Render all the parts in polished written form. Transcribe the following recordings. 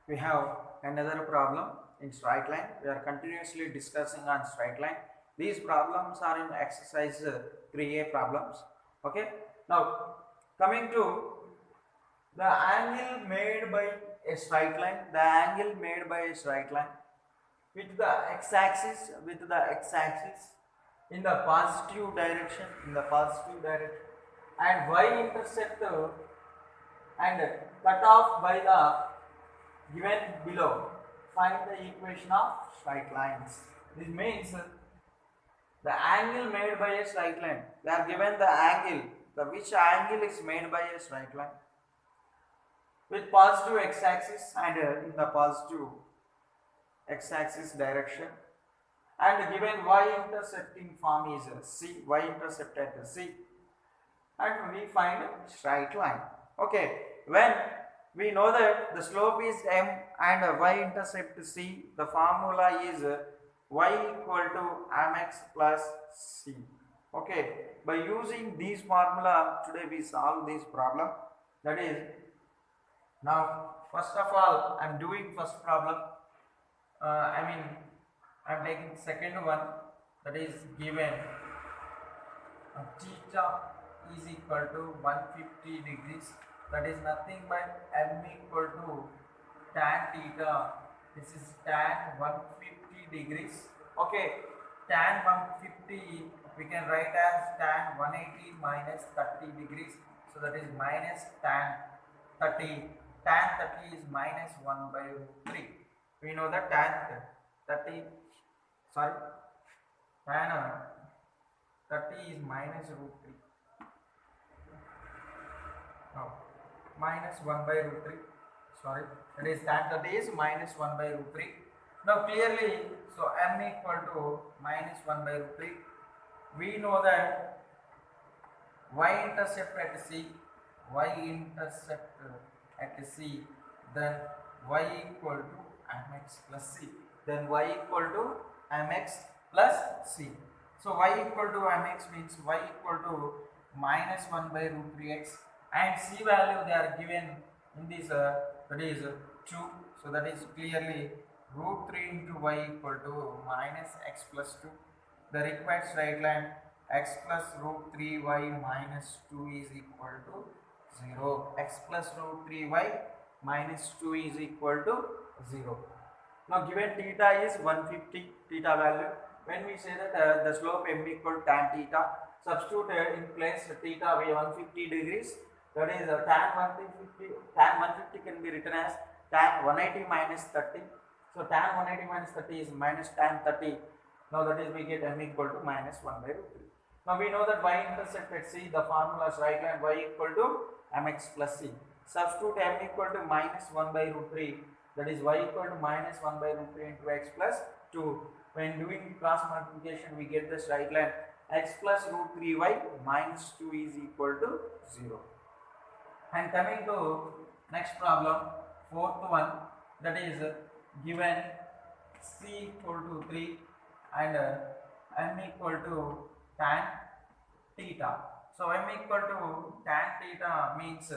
We have another problem in straight line. We are continuously discussing on straight line. These problems are in exercise 3A problems. Okay. Now coming to the angle made by a straight line. The angle made by a straight line with the x-axis in the positive direction and y-intercept and cut off by the given below. Find the equation of straight lines. This means the angle made by a straight line. They are given the angle. The which angle is made by a straight line with positive x-axis and in the positive x-axis direction, and given y-intercepting form is C. Y-intercept at C, and we find a straight line. Okay, when we know that the slope is m and y-intercept C, the formula is y equal to mx plus c. Okay, by using this formula today we solve this problem. That is, now first of all I am doing first problem. I am taking second one, that is given theta is equal to 150 degrees, that is nothing but m equal to tan theta. This is tan 150 degrees. Okay, tan 150 we can write as tan 180 minus 30 degrees. So that is minus tan 30. Tan 30 is minus 1 by root 3. We know that tan 30, sorry, tan 30 is minus root 3. No, minus 1 by root 3. Sorry, that is tan 30 is minus 1 by root 3. Now clearly, so m equal to minus 1 by root 3. We know that y-intercept at C, then y equal to mx plus c. Then y equal to mx plus c. So y equal to mx means y equal to minus 1 by root 3x, and c value they are given in this that is 2. So that is clearly root 3 into y equal to minus x plus 2. The required straight line x plus root 3y minus 2 is equal to 0. X plus root 3y minus 2 is equal to 0. Now given theta is 150, theta value. When we say that the slope m equal to tan theta, substitute in place theta by 150 degrees. That is tan 150 can be written as tan 180 minus 30. So tan 180 minus 30 is minus tan 30. Now that is we get m equal to minus 1 by root 3. Now we know that y-intercept at C, the formula is right line y equal to mx plus c. Substitute m equal to minus 1 by root 3, that is y equal to minus 1 by root 3 into x plus 2. When doing cross multiplication we get this right line x plus root 3y minus 2 is equal to 0. And coming to next problem, fourth one, that is given c equal to 3 and m equal to tan theta. So m equal to tan theta means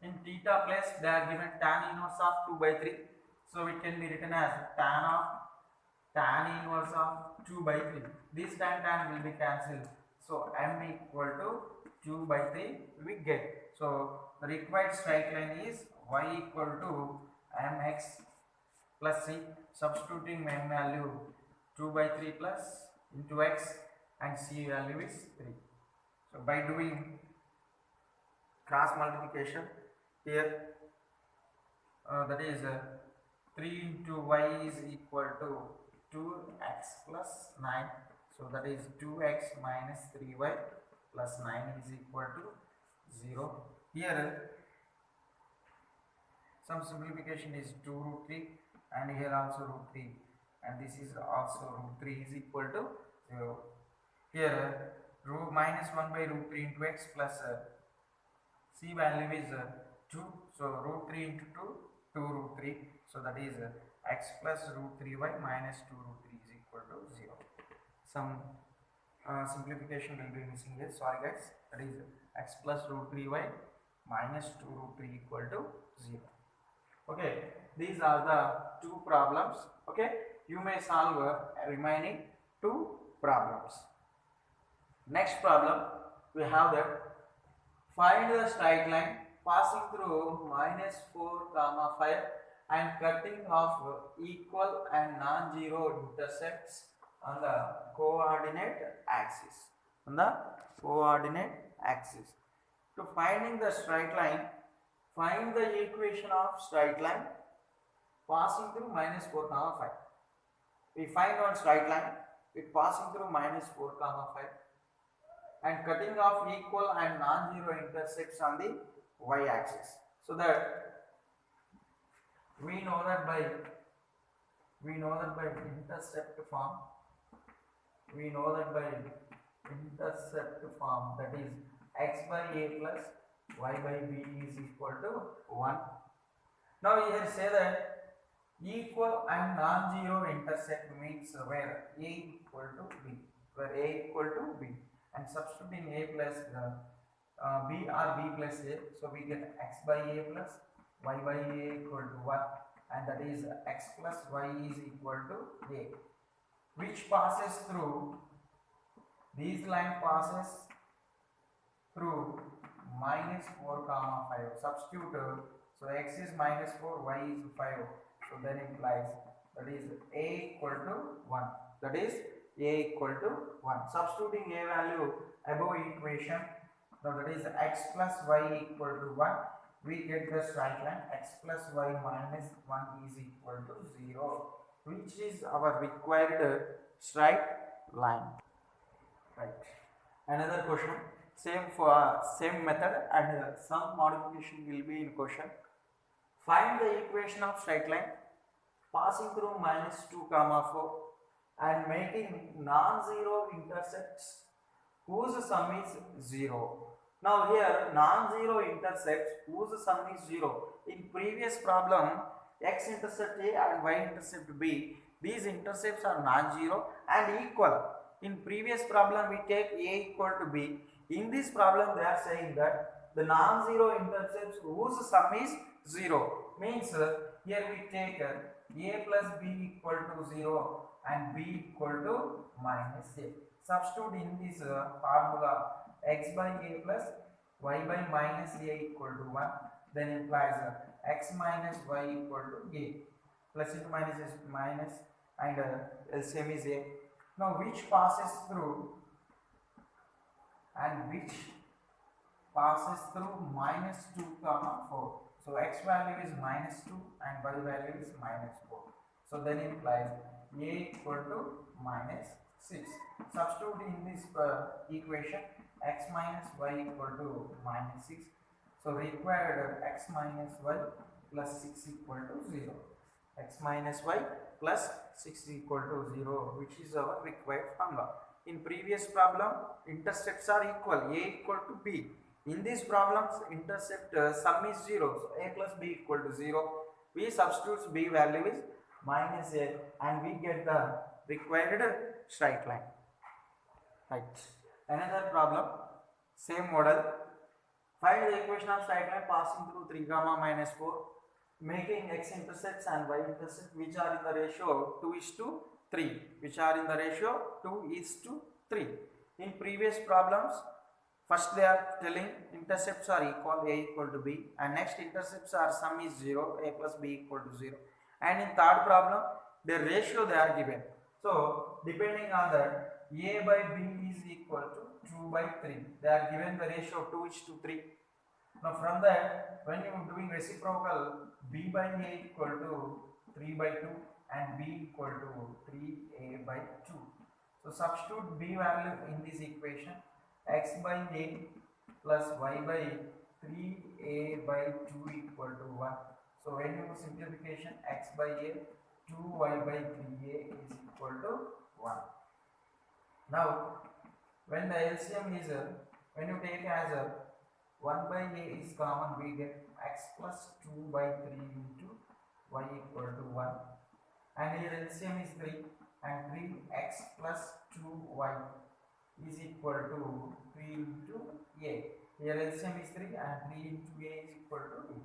in theta place they are given tan inverse of 2 by 3. So it can be written as tan inverse of 2 by 3. This tan will be cancelled. So m equal to 2 by 3 we get. So the required straight line is y equal to mx plus c. Substituting m value 2 by 3 plus into x, and c value is 3. So by doing cross multiplication here, that is 3 into y is equal to 2x plus 9. So that is 2x minus 3y plus 9 is equal to 0. Here some simplification is 2 root 3, and here also root 3, and this is also root 3 is equal to 0. Here root minus 1 by root 3 into x plus c value is 2. So root 3 into 2 root 3. So that is x plus root 3y minus 2 root 3 is equal to 0. Some simplification will be missing here. Sorry guys. That is x plus root 3y minus 2 root 3 equal to 0. Okay, these are the two problems. Okay, you may solve remaining two problems. Next problem, we have that find the straight line passing through minus 4 comma 5 and cutting off equal and non-zero intersects on the coordinate axis. On the coordinate axis. To finding the straight line, find the equation of straight line passing through minus 4 comma 5. We find one straight line, it passing through minus 4 comma 5 and cutting off equal and non-zero intersects on the y-axis. So that we know that by intercept form, that is x by a plus y by b is equal to 1. Now here say that equal and non-zero intersect means where a equal to b, and substituting a plus b or b plus a, so we get x by a plus y by a equal to 1, and that is x plus y is equal to a, which passes through, this line passes through minus 4 comma 5. Substitute, so x is minus 4, y is 5, so then implies that is a equal to 1, that is a equal to 1. Substituting a value above equation, now that is x plus y equal to 1, we get the straight line x plus y minus 1 is equal to 0, which is our required straight line. Right. Another question, same method and some modification will be in question. Find the equation of straight line passing through minus 2 comma 4 and making non-zero intersects whose sum is 0. Now here non-zero intersects whose sum is 0. In previous problem, x intercept a and y intercept b. These intercepts are non-zero and equal. In previous problem we take a equal to b. In this problem they are saying that the non-zero intercepts whose sum is 0. Means here we take a plus b equal to 0 and b equal to minus a. Substitute in this formula x by a plus y by minus a equal to 1, then implies x minus y equal to a. Plus into minus is minus and LCM is a. Now which passes through minus 2 comma 4. So x value is minus 2 and y value is minus 4. So then implies a equal to minus 6. Substitute in this equation x minus y equal to minus 6. So required x minus y plus 6 equal to 0. X minus y plus 6 equal to 0, which is our required formula. In previous problem, intercepts are equal, a equal to b. In these problems, intercept sum is 0, so a plus b equal to 0. We substitute b value is minus a and we get the required straight line. Right. Another problem, same model. Find the equation of straight line passing through 3 comma minus 4, making x intercepts and y intercepts which are in the ratio 2:3, In previous problems, first they are telling intercepts are equal, a equal to b, and next intercepts are sum is 0, a plus b equal to 0, and in third problem the ratio they are given. So depending on that, a by b is equal to 2 by 3. They are given the ratio 2:3. Now from that, when you are doing reciprocal, b by a equal to 3 by 2 and b equal to 3a by 2. So substitute b value in this equation, x by a plus y by 3a by 2 equal to 1. So when you do simplification, x by a 2y by 3a is equal to 1. Now when the LCM is when you take as 1 by a is common, we get x plus 2 by 3 into y equal to 1, and here LCM is 3 and 3x plus 2y is equal to 3 into a. Here LCM is 3 and 3 into a is equal to 2.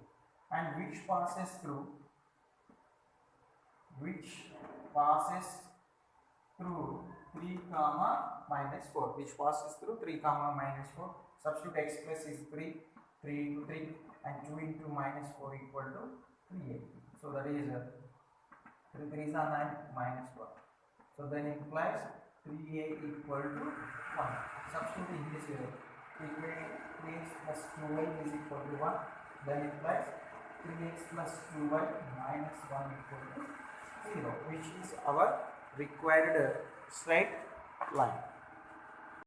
and which passes through 3 comma minus 4, which passes through 3 comma minus 4. Substitute x plus is 3, 3 into 3, and 2 into minus 4 equal to 3a. So that is 3 3s are 9 minus 1. So then implies 3a equal to 1. Substituting this 3x plus 2y is equal to 1. Then implies 3x plus 2y minus 1 equal to 0, which is our required straight line.